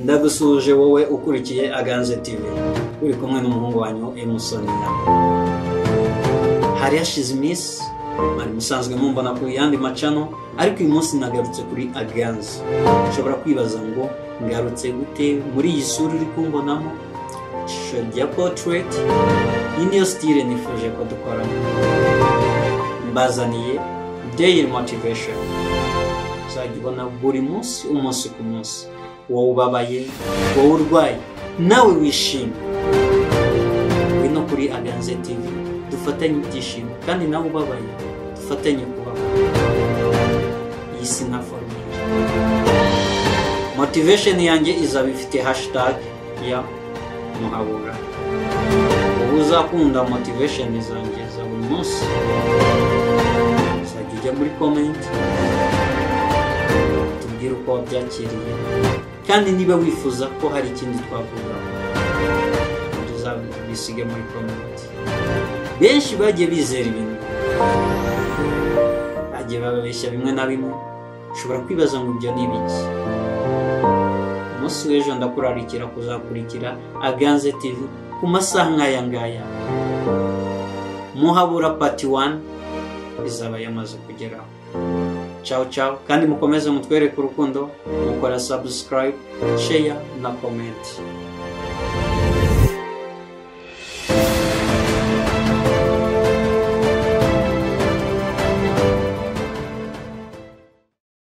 Ndagusuje wowe ukurikiye Aganze TV. Uri kumwe n'umuhungu wanyu Emusoni Nabo. Hari hashize iminsi mari musanzwe mumbona ku yandi macano, ariko uyu munsi nagarutse kuri Aganze. Ushobora kwibaza ngo ngarutse gute muri iyi sura uri kumbonamo? Shadya portrait. Iyi niyo style nifuje ko dukoramo. Mbazaniye daily motivation. Uzajya buri munsi umunsi ku munsi. Wowe ubabaye, wowe urwaye, nawe wishimye. Wino kuri Aganze TV dufatanye ibyishimo, kandi nawe ubabaye dufatanye kubaho. Iyi si nka formula. Motivation yanjye izaba ifite hashtag ya muhabura. Wowe uzakunda motivation zanjye za buri munsi, uzajya ujya muri comment tubwire uko wabyakiriye, kandi niba wifuza ko hari ikindi twavuga tuzabisige muri comment. Benshi bagiye bizera ibintu, bagiye babeshya bimwe na bimwe. Ushobora kwibaza ngo ibyo ni ibiki? Umunsi w'ejo ndakurarikira kuzakurikira Aganze TV ku masaha nk'aya ngaya. Muhabura part 1 izaba yamaze kugeraho. Ciao ciao, kandi mukomeze mutwereke urukundo, mukora subscribe, share na comment.